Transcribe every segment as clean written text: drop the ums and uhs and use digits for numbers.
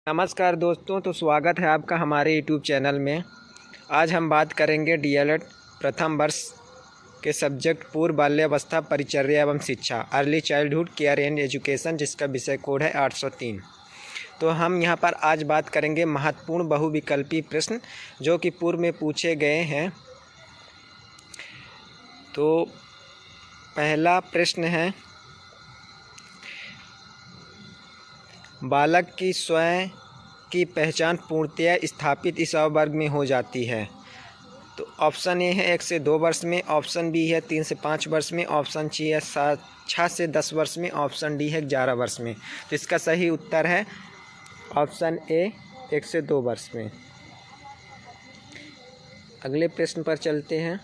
नमस्कार दोस्तों, तो स्वागत है आपका हमारे यूट्यूब चैनल में। आज हम बात करेंगे डीएलएड प्रथम वर्ष के सब्जेक्ट पूर्व बाल्यावस्था परिचर्या एवं शिक्षा, early childhood care and education, जिसका विषय कोड है 803। तो हम यहां पर आज बात करेंगे महत्वपूर्ण बहुविकल्पी प्रश्न जो कि पूर्व में पूछे गए हैं। तो पहला प्रश्न है, बालक की स्वयं की पहचान पूर्णतया स्थापित इस वर्ग में हो जाती है। तो ऑप्शन ए है 1 से 2 वर्ष में, ऑप्शन बी है 3 से 5 वर्ष में, ऑप्शन सी है 6 से 10 वर्ष में, ऑप्शन डी है 11 वर्ष में। तो इसका सही उत्तर है ऑप्शन ए 1 से 2 वर्ष में। अगले प्रश्न पर चलते हैं।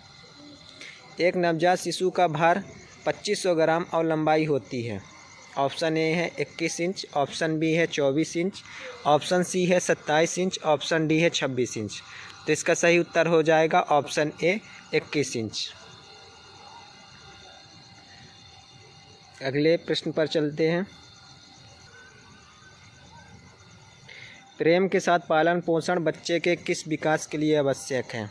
एक नवजात शिशु का भार 2500 ग्राम और लंबाई होती है। ऑप्शन ए है 21 इंच, ऑप्शन बी है 24 इंच, ऑप्शन सी है 27 इंच, ऑप्शन डी है 26 इंच। तो इसका सही उत्तर हो जाएगा ऑप्शन ए 21 इंच। अगले प्रश्न पर चलते हैं। प्रेम के साथ पालन पोषण बच्चे के किस विकास के लिए आवश्यक है?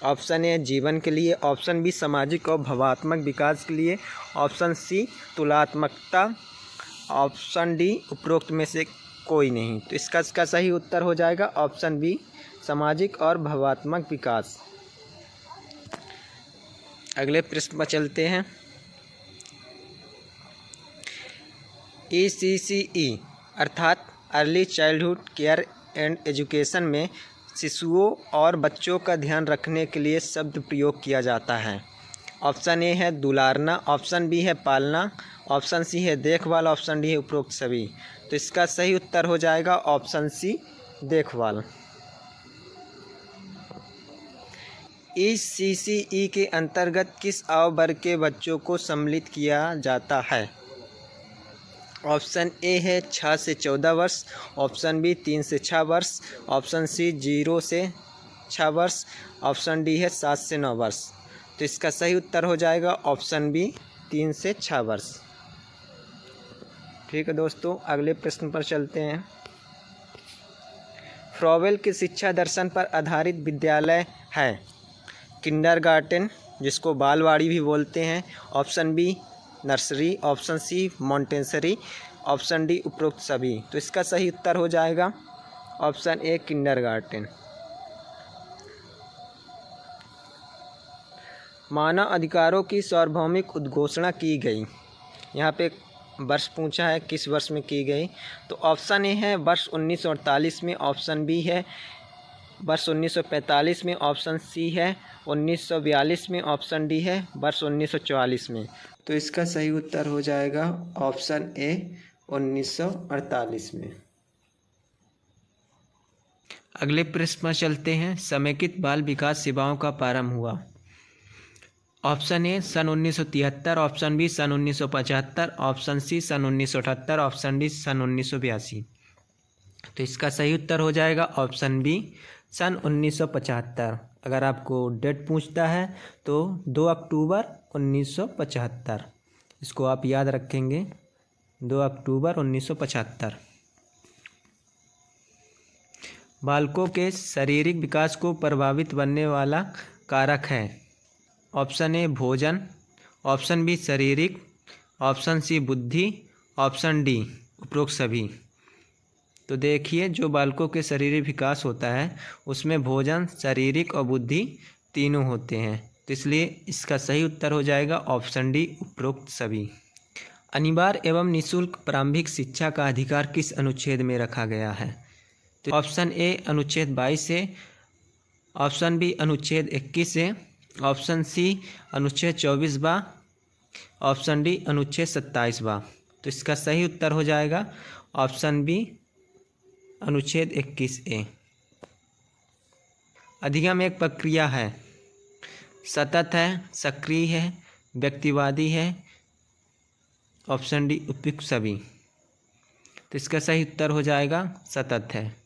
ऑप्शन ए जीवन के लिए, ऑप्शन बी सामाजिक और भावात्मक विकास के लिए, ऑप्शन सी तुलनात्मकता, ऑप्शन डी उपरोक्त में से कोई नहीं। तो इसका सही उत्तर हो जाएगा ऑप्शन बी सामाजिक और भावात्मक विकास। अगले प्रश्न पर चलते हैं। ECCE अर्थात early childhood care and education में शिशुओं और बच्चों का ध्यान रखने के लिए शब्द प्रयोग किया जाता है। ऑप्शन ए है दुलारना, ऑप्शन बी है पालना, ऑप्शन सी है देखभाल, ऑप्शन डी है उपरोक्त सभी। तो इसका सही उत्तर हो जाएगा ऑप्शन सी देखभाल। ECCE के अंतर्गत किस आयु वर्ग के बच्चों को सम्मिलित किया जाता है? ऑप्शन ए है 6 से 14 वर्ष, ऑप्शन बी 3 से 6 वर्ष, ऑप्शन सी 0 से 6 वर्ष, ऑप्शन डी है 7 से 9 वर्ष। तो इसका सही उत्तर हो जाएगा ऑप्शन बी 3 से 6 वर्ष। ठीक है दोस्तों, अगले प्रश्न पर चलते हैं। फ्रॉवेल के शिक्षा दर्शन पर आधारित विद्यालय है किंडरगार्टन, जिसको बालवाड़ी भी बोलते हैं, option B nursery, option C Montessori, option D उपरोक्त सभी। तो इसका सही उत्तर हो जाएगा ऑप्शन ए किंडरगार्टन। मानव अधिकारों की सार्वभौमिक उद्घोषणा की गई। यहाँ पे वर्ष पूछा है किस वर्ष में की गई। तो ऑप्शन ए है वर्ष 1948 में, ऑप्शन बी है वर्ष 1945 में, ऑप्शन सी है 1942 में, ऑप्शन डी है वर्ष 1944 में। तो इसका सही उत्तर हो जाएगा ऑप्शन ए 1948 में। अगले प्रश्न पर चलते हैं। समेकित बाल विकास सेवाओं का प्रारंभ हुआ। ऑप्शन ए सन 1973, ऑप्शन बी सन 1975, ऑप्शन सी सन 1978, ऑप्शन डी सन 1982। तो इसका सही उत्तर हो जाएगा ऑप्शन बी सन 1975। अगर आपको डेट पूछता है तो 2 अक्टूबर 1975, इसको आप याद रखेंगे, 2 अक्टूबर 1975। बालकों के शारीरिक विकास को प्रभावित बनने वाला कारक है। ऑप्शन ए भोजन, ऑप्शन बी शारीरिक, ऑप्शन सी बुद्धि, ऑप्शन डी उपरोक्त सभी। तो देखिए, जो बालकों के शारीरिक विकास होता है उसमें भोजन, शारीरिक और बुद्धि तीनों होते हैं। तो इसलिए इसका सही उत्तर हो जाएगा ऑप्शन डी उपरोक्त सभी। अनिवार्य एवं निःशुल्क प्रारंभिक शिक्षा का अधिकार किस अनुच्छेद में रखा गया है? तो ऑप्शन ए अनुच्छेद 22 से, ऑप्शन बी अनुच्छेद 21 से, ऑप्शन सी अनुच्छेद 24वां, ऑप्शन डी अनुच्छेद 27वां। तो इसका सही उत्तर हो जाएगा ऑप्शन बी अनुच्छेद 21A। अधिगम एक प्रक्रिया है, सतत है, सक्रिय है, व्यक्तिवादी है, ऑप्शन डी उपयुक्त सभी। तो इसका सही उत्तर हो जाएगा सतत है।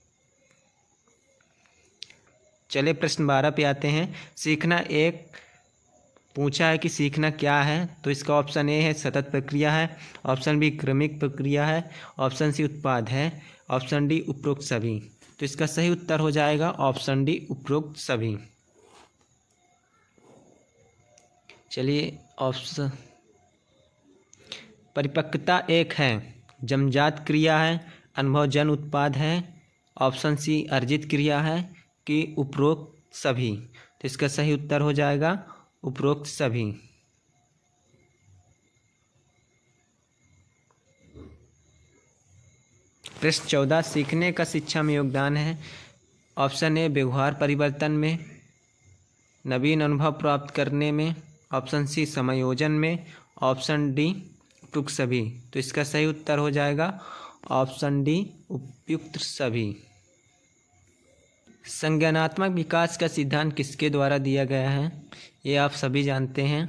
चलिए प्रश्न 12 पे आते हैं। सीखना एक पूछा है कि सीखना क्या है, तो इसका ऑप्शन ए है सतत प्रक्रिया है, ऑप्शन बी क्रमिक प्रक्रिया है, ऑप्शन सी उत्पाद है, ऑप्शन डी उपरोक्त सभी। तो इसका सही उत्तर हो जाएगा ऑप्शन डी उपरोक्त सभी। चलिए ऑप्शन, परिपक्वता एक है, जन्मजात क्रिया है, अनुभवजन्य उत्पाद है, ऑप्शन सी अर्जित क्रिया है कि उपरोक्त सभी। तो इसका सही उत्तर हो जाएगा उपरोक्त सभी। प्रश्न 14, सीखने का शिक्षा में योगदान है। ऑप्शन ए व्यवहार परिवर्तन में, नवीन अनुभव प्राप्त करने में, ऑप्शन सी समायोजन में, ऑप्शन डी उपयुक्त सभी। तो इसका सही उत्तर हो जाएगा ऑप्शन डी उपयुक्त सभी। संज्ञानात्मक विकास का सिद्धांत किसके द्वारा दिया गया है, ये आप सभी जानते हैं।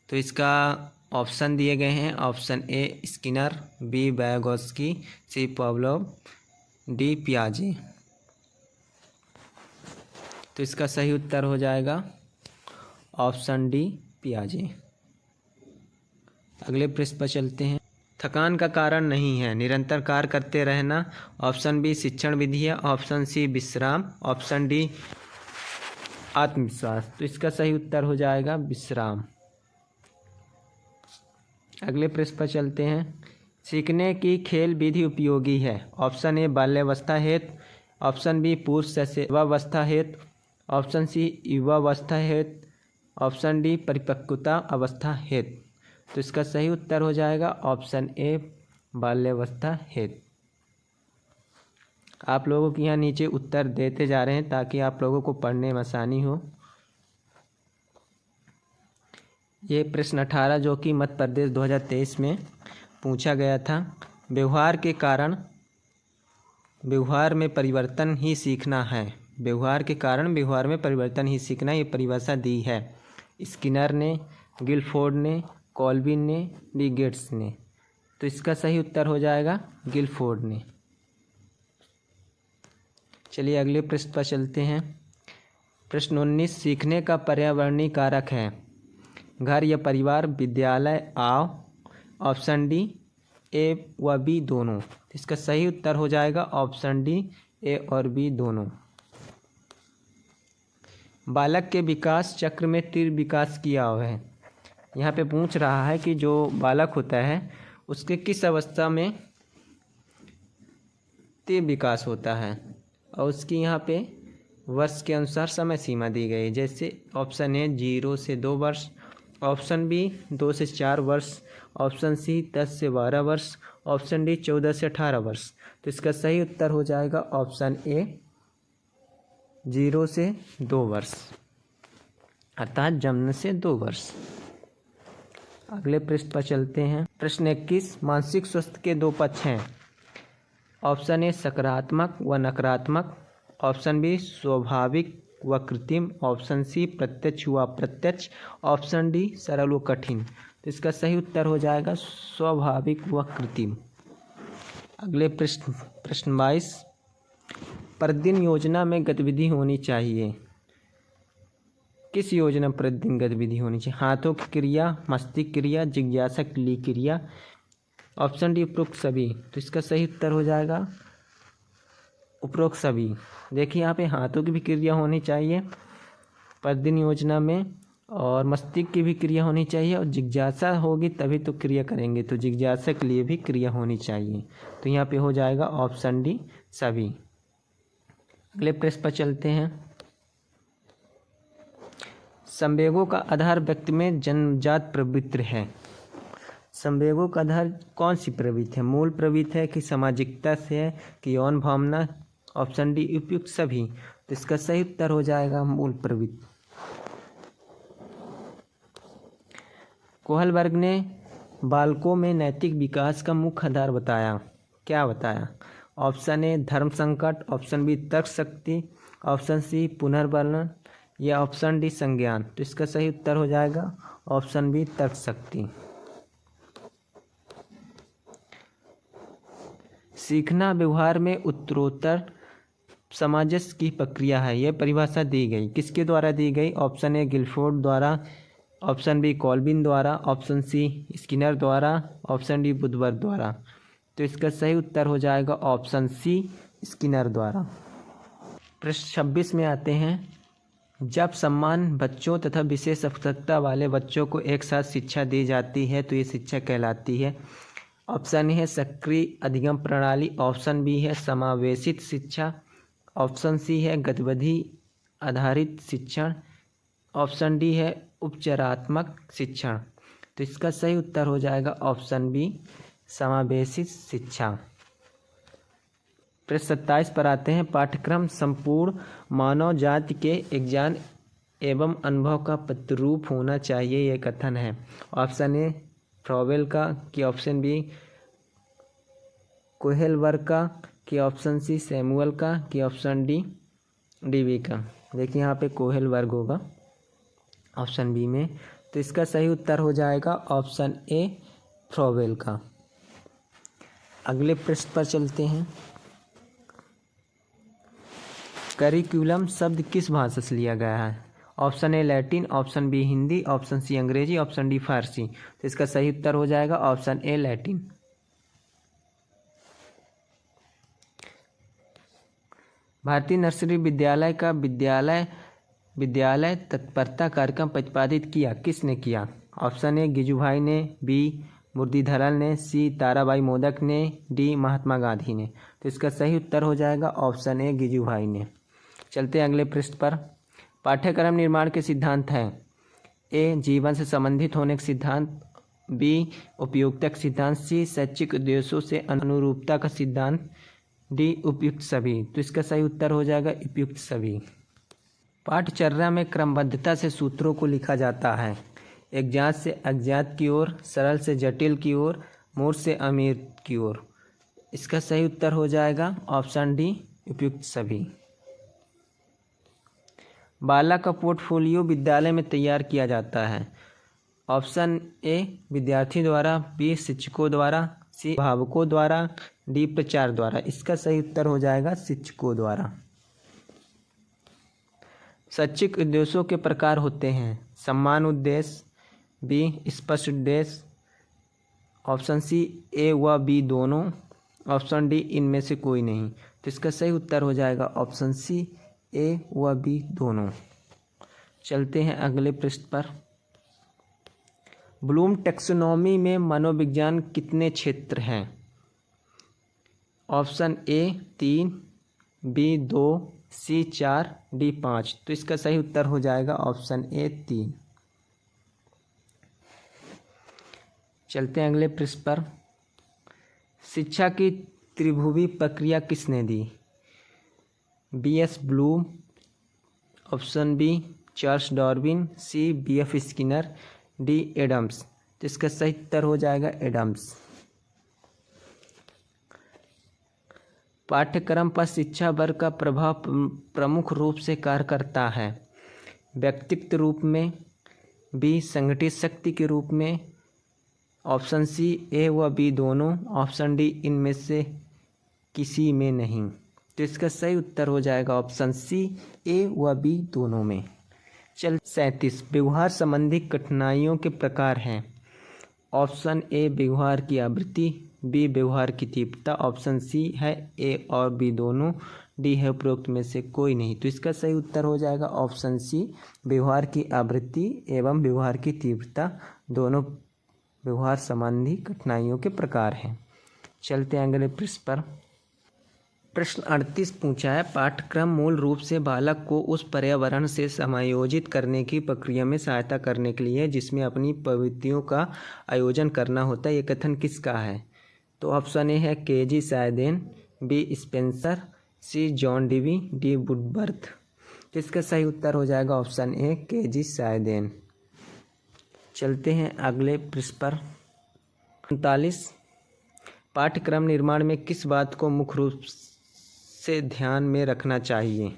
तो इसका ऑप्शन दिए गए हैं, option A Skinner, B Vygotsky, C Pavlov, D पियाजे। तो इसका सही उत्तर हो जाएगा ऑप्शन डी पियाजे। अगले प्रश्न पर चलते हैं। थकान का कारण नहीं है, निरंतर कार्य करते रहना, ऑप्शन बी शिक्षण विधि है, ऑप्शन सी विश्राम, ऑप्शन डी आत्मविश्वास। तो इसका सही उत्तर हो जाएगा विश्राम। अगले प्रश्न पर चलते हैं। सीखने की खेल विधि उपयोगी है, ऑप्शन ए बाल्यावस्था हेतु, ऑप्शन बी पूर्व शैशवावस्था हेतु, ऑप्शन सी युवावस्था हेतु, ऑप्शन डी परिपक्वता अवस्था हेतु। तो इसका सही उत्तर हो जाएगा ऑप्शन ए बाल्यावस्था हेतु। आप लोगों के यहाँ नीचे उत्तर देते जा रहे हैं ताकि आप लोगों को पढ़ने में आसानी हो। ये प्रश्न 18 जो कि मध्य प्रदेश 2023 में पूछा गया था। व्यवहार के कारण व्यवहार में परिवर्तन ही सीखना है, व्यवहार के कारण व्यवहार में परिवर्तन ही सीखना, ये परिभाषा दी है स्किनर ने, गिलफोर्ड ने, कॉल्विन ने, डी गेट्स ने। तो इसका सही उत्तर हो जाएगा गिलफोर्ड ने। चलिए अगले प्रश्न पर चलते हैं। प्रश्न 19, सीखने का पर्यावरणीय कारक है, घर या परिवार, विद्यालय, आव, ऑप्शन डी ए व बी दोनों। इसका सही उत्तर हो जाएगा ऑप्शन डी ए और बी दोनों। बालक के विकास चक्र में तीव्र विकास किया हुआ है। यहाँ पे पूछ रहा है कि जो बालक होता है उसके किस अवस्था में तीव्र विकास होता है, और उसकी यहाँ पे वर्ष के अनुसार समय सीमा दी गई। जैसे ऑप्शन ए 0 से 2 वर्ष, ऑप्शन बी 2 से 4 वर्ष, ऑप्शन सी 10 से 12 वर्ष, ऑप्शन डी 14 से 18 वर्ष। तो इसका सही उत्तर हो जाएगा ऑप्शन ए 0 से 2 वर्ष, अर्थात जन्म से 2 वर्ष। अगले प्रश्न पर चलते हैं। प्रश्न 21, मानसिक स्वास्थ्य के 2 पक्ष हैं, ऑप्शन ए सकारात्मक व नकारात्मक, ऑप्शन बी स्वाभाविक व कृत्रिम, ऑप्शन सी प्रत्यक्ष व अप्रत्यक्ष, ऑप्शन डी सरल व कठिन। तो इसका सही उत्तर हो जाएगा स्वाभाविक व कृत्रिम। अगले प्रश्न 22, प्रतिदिन योजना में गतिविधि होनी चाहिए, किस योजना में प्रतिदिन गतिविधि होनी चाहिए, हाथों की क्रिया, मस्तिष्क क्रिया, जिज्ञासा के लिए क्रिया, ऑप्शन डी उपरोक्त सभी। तो इसका सही उत्तर हो जाएगा उपरोक्त सभी। देखिए यहाँ पे हाथों की भी क्रिया होनी चाहिए प्रतिदिन योजना में, और मस्तिष्क की भी क्रिया होनी चाहिए, और जिज्ञासा होगी तभी तो क्रिया करेंगे, तो जिज्ञासा के लिए भी क्रिया होनी चाहिए। तो यहाँ पे हो जाएगा ऑप्शन डी सभी। अगले प्रश्न पर चलते हैं। संवेगों का आधार व्यक्ति में जन्मजात प्रवृत्ति है, संवेगों का आधार कौन सी प्रवृत्ति है, मूल प्रवृत्ति है कि सामाजिकता से है कि यौन भावना, ऑप्शन डी उपयुक्त सभी। तो इसका सही उत्तर हो जाएगा मूल प्रवृत्ति। कोहलबर्ग ने बालकों में नैतिक विकास का मुख्य आधार बताया, क्या बताया, ऑप्शन ए धर्म संकट, ऑप्शन बी तर्क शक्ति, ऑप्शन सी पुनर्वर्णन, या ऑप्शन डी संज्ञान। तो इसका सही उत्तर हो जाएगा ऑप्शन बी तर्क शक्ति। सीखना व्यवहार में उत्तरोत्तर सामंजस्य की प्रक्रिया है, यह परिभाषा दी गई, किसके द्वारा दी गई, ऑप्शन ए गिलफोर्ड द्वारा, ऑप्शन बी कॉल्विन द्वारा, ऑप्शन सी स्किनर द्वारा, ऑप्शन डी वुडवर्थ द्वारा। तो इसका सही उत्तर हो जाएगा ऑप्शन सी, स्किनर द्वारा। प्रश्न 26 में आते हैं, जब समान बच्चों तथा विशेष आवश्यकता वाले बच्चों को एक साथ शिक्षा दी जाती है तो ये शिक्षा कहलाती है। ऑप्शन ए है सक्रिय अधिगम प्रणाली, ऑप्शन बी है समावेशित शिक्षा, ऑप्शन सी है गतिविधि आधारित शिक्षण, ऑप्शन डी है उपचारात्मक शिक्षण। तो इसका सही उत्तर हो जाएगा ऑप्शन बी, समावेशित शिक्षा। प्रश्न 27 पर आते हैं, पाठ्यक्रम संपूर्ण मानव जाति के ज्ञान एवं अनुभव का प्रतिरूप होना चाहिए, यह कथन है। ऑप्शन ए फ्रॉवेल का, कि ऑप्शन बी कोहेलबर्ग का, कि ऑप्शन सी सैमुअल का, कि ऑप्शन डी डीवी का। देखिए यहाँ पे कोहेलबर्ग होगा ऑप्शन बी में। तो इसका सही उत्तर हो जाएगा ऑप्शन ए फ्रॉवेल का। अगले प्रश्न पर चलते हैं, करिकुलम शब्द किस भाषा से लिया गया है? Option A Latin, option B Hindi, option C अंग्रेजी, ऑप्शन डी फारसी। तो इसका सही उत्तर हो जाएगा ऑप्शन ए लैटिन। भारतीय नर्सरी विद्यालय का विद्यालय तत्परता कार्यक्रम प्रतिपादित किया किसने किया? ऑप्शन ए गिजुभाई ने, बी मुरलीधरन ने, सी ताराबाई मोदक ने, डी महात्मा गांधी ने। तो इसका सही उत्तर हो जाएगा ऑप्शन ए गिजुभाई ने। चलते हैं अगले प्रश्न पर, पाठ्यक्रम निर्माण के सिद्धांत हैं। ए जीवन से संबंधित होने के सिद्धांत, बी उपयुक्तता का सिद्धांत, सी शैक्षिक उद्देश्यों से अनुरूपता का सिद्धांत, डी उपयुक्त सभी। तो इसका सही उत्तर हो जाएगा उपयुक्त सभी। पाठचर्या में क्रमबद्धता से सूत्रों को लिखा जाता है। अज्ञात से अज्ञात की ओर, सरल से जटिल की ओर, मूर्ख से अमीर की ओर। इसका सही उत्तर हो जाएगा ऑप्शन डी उपयुक्त सभी। बालक का पोर्टफोलियो विद्यालय में तैयार किया जाता है। ऑप्शन ए विद्यार्थी द्वारा, बी शिक्षकों द्वारा, सी अभिभावकों द्वारा, डी प्रचार द्वारा। इसका सही उत्तर हो जाएगा शिक्षकों द्वारा। शैक्षिक उद्देश्यों के प्रकार होते हैं, सम्मान उद्देश्य, बी स्पष्ट उद्देश्य, ऑप्शन सी ए व बी दोनों, ऑप्शन डी इनमें से कोई नहीं। तो इसका सही उत्तर हो जाएगा ऑप्शन सी ए व बी दोनों। चलते हैं अगले प्रश्न पर, ब्लूम टैक्सोनॉमी में मनोविज्ञान कितने क्षेत्र हैं? Option A 3, B 2, C 4, D 5। तो इसका सही उत्तर हो जाएगा ऑप्शन ए 3। चलते हैं अगले प्रश्न पर, शिक्षा की त्रिभुवी प्रक्रिया किसने दी? B S. Bloom, option B Charles Darwin, C B F. Skinner, D Adams. तो इसका सही उत्तर हो जाएगा एडम्स। पाठ्यक्रम पर शिक्षा वर्ग का प्रभाव प्रमुख रूप से कार्य करता है। व्यक्तिगत रूप में, बी संगठित शक्ति के रूप में, ऑप्शन सी ए व बी दोनों, ऑप्शन डी इनमें से किसी में नहीं। तो इसका सही उत्तर हो जाएगा ऑप्शन सी ए व बी दोनों में। चल 37 व्यवहार संबंधी कठिनाइयों के प्रकार हैं। ऑप्शन ए व्यवहार की आवृत्ति, बी व्यवहार की तीव्रता, ऑप्शन सी है ए और बी दोनों, डी है उपरोक्त में से कोई नहीं। तो इसका सही उत्तर हो जाएगा ऑप्शन सी व्यवहार की आवृत्ति एवं व्यवहार की तीव्रता दोनों व्यवहार संबंधी कठिनाइयों के प्रकार हैं। चलते हैं अगले प्रश्न पर, प्रश्न 38 पूछा है, पाठ्यक्रम मूल रूप से बालक को उस पर्यावरण से समायोजित करने की प्रक्रिया में सहायता करने के लिए जिसमें अपनी प्रवृत्तियों का आयोजन करना होता है, ये कथन किसका है? तो ऑप्शन ए है के.जी. सायदेन, बी स्पेंसर, सी जॉन डीवी, डी वुडवर्थ। तो इसका सही उत्तर हो जाएगा ऑप्शन ए के.जी. सायदेन। चलते हैं अगले प्रश्न पर, 39 पाठ्यक्रम निर्माण में किस बात को मुख्य रूप से ध्यान में रखना चाहिए?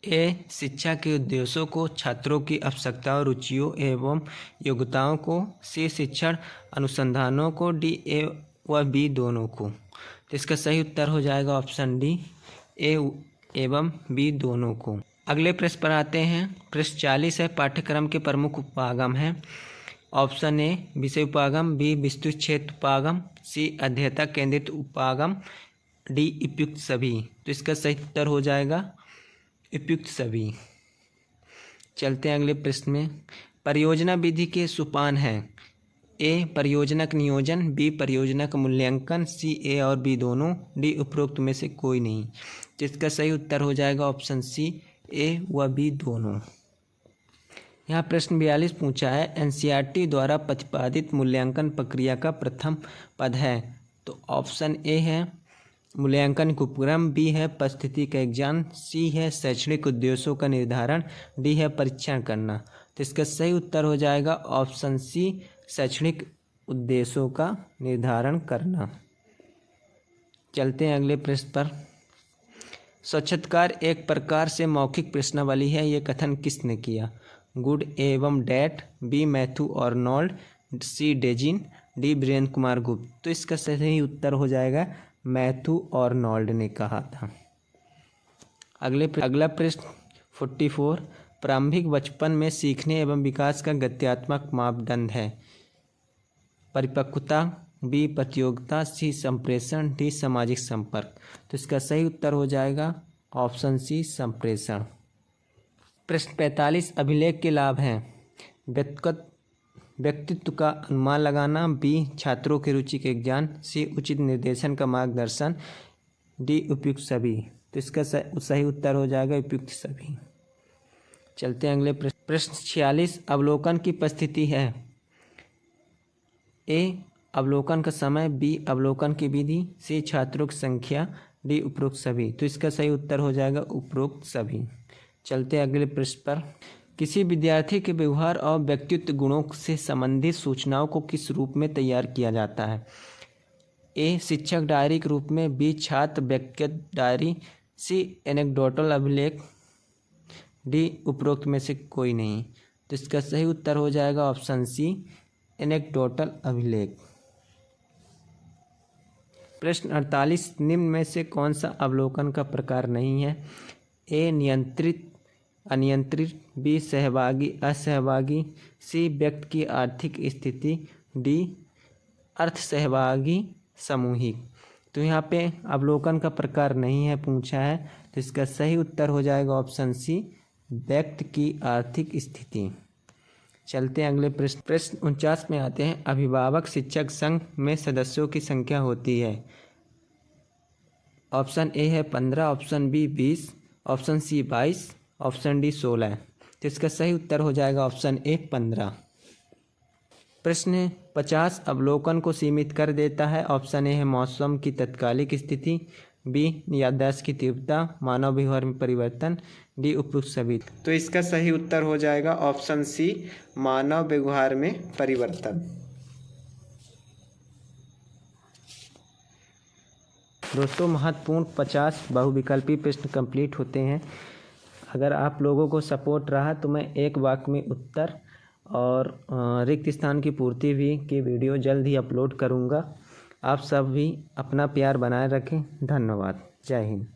ए शिक्षा के उद्देश्यों को, छात्रों की आवश्यकताओं, रुचियों एवं योग्यताओं को, सी शिक्षण अनुसंधानों को, डी ए व बी दोनों को। तो इसका सही उत्तर हो जाएगा ऑप्शन डी ए एवं बी दोनों को। अगले प्रश्न पर आते हैं, प्रश्न 40 है, पाठ्यक्रम के प्रमुख उपागम हैं। ऑप्शन ए विषय उपागम, बी विस्तृत क्षेत्र उपागम, सी अध्येता केंद्रित उपागम, डी उपयुक्त सभी। तो इसका सही उत्तर हो जाएगा उपयुक्त सभी। चलते हैं अगले प्रश्न में। परियोजना विधि के सोपान हैं। ए परियोजना का नियोजन, बी परियोजना का मूल्यांकन, सी ए और बी दोनों, डी उपरोक्त में से कोई नहीं। तो इसका सही उत्तर हो जाएगा ऑप्शन सी, ए व बी दोनों। यहाँ प्रश्न 42 पूछा है, एनसीईआरटी द्वारा प्रतिपादित मूल्यांकन प्रक्रिया का प्रथम पद है। तो ऑप्शन ए है मूल्यांकन का उपक्रम, बी है परिस्थिति का ज्ञान, सी है शैक्षणिक उद्देश्यों का निर्धारण, डी है परीक्षण करना। तो इसका सही उत्तर हो जाएगा ऑप्शन सी, शैक्षणिक उद्देश्यों का निर्धारण करना। चलते हैं अगले प्रश्न पर। साक्षात्कार एक प्रकार से मौखिक प्रश्नावली है, ये कथन किसने किया? गुड एवं डैट, बी मैथ्यू आर्नोल्ड, सी डेजिन, डी वीरेंद्र कुमार गुप्त। तो इसका सही उत्तर हो जाएगा मैथ्यू आर्नोल्ड ने कहा था। अगला प्रश्न 44, प्रारंभिक बचपन में सीखने एवं विकास का गत्यात्मक मापदंड है। परिपक्वता, बी प्रतियोगिता, सी संप्रेषण, डी सामाजिक संपर्क। तो इसका सही उत्तर हो जाएगा ऑप्शन सी, संप्रेषण। प्रश्न 45, अभिलेख के लाभ हैं। व्यक्तित्व का अनुमान लगाना, बी छात्रों की रुचि के ज्ञान, सी उचित निर्देशन का मार्गदर्शन, डी उपयुक्त सभी। तो इसका सही उत्तर हो जाएगा उपयुक्त सभी। चलते हैं अगले प्रश्न 46, अवलोकन की उपस्थिति है। ए अवलोकन का समय, बी अवलोकन की विधि, सी छात्रों की संख्या, डी उपरोक्त सभी। तो इसका सही उत्तर हो जाएगा उपरोक्त सभी। चलते हैं अगले प्रश्न पर। किसी विद्यार्थी के व्यवहार और व्यक्तित्व गुणों से संबंधित सूचनाओं को किस रूप में तैयार किया जाता है? ए शिक्षक डायरी के रूप में, बी छात्र व्यक्तिगत डायरी, सी एनेक्डोटल अभिलेख, डी उपरोक्त में से कोई नहीं। तो इसका सही उत्तर हो जाएगा ऑप्शन सी, एनेक्डोटल अभिलेख। प्रश्न 48, निम्न में से कौन सा अवलोकन का प्रकार नहीं है? ए नियंत्रित अनियंत्रित, बी सहभागी असहभागी, सी व्यक्ति की आर्थिक स्थिति, डी अर्थ सहभागी सामूहिक। तो यहाँ पे अवलोकन का प्रकार नहीं है पूछा है, तो इसका सही उत्तर हो जाएगा ऑप्शन सी, व्यक्ति की आर्थिक स्थिति। चलते हैं अगले प्रश्न 49 में आते हैं। अभिभावक शिक्षक संघ में सदस्यों की संख्या होती है। ऑप्शन ए है 15, option B 20, option C 22, option D 16। तो इसका सही उत्तर हो जाएगा ऑप्शन ए 15। प्रश्न 50, अवलोकन को सीमित कर देता है। ऑप्शन ए है मौसम की तत्कालिक स्थिति, बी याददाश्त की तीव्रता, मानव व्यवहार में परिवर्तन, डी उपयुक्त सभी। तो इसका सही उत्तर हो जाएगा ऑप्शन सी, मानव व्यवहार में परिवर्तन। दोस्तों महत्वपूर्ण 50 बहुविकल्पी प्रश्न कंप्लीट होते हैं। अगर आप लोगों को सपोर्ट रहा तो मैं एक वाक्य में उत्तर और रिक्त स्थान की पूर्ति भी की वीडियो जल्द ही अपलोड करूंगा। आप सब भी अपना प्यार बनाए रखें। धन्यवाद। जय हिंद।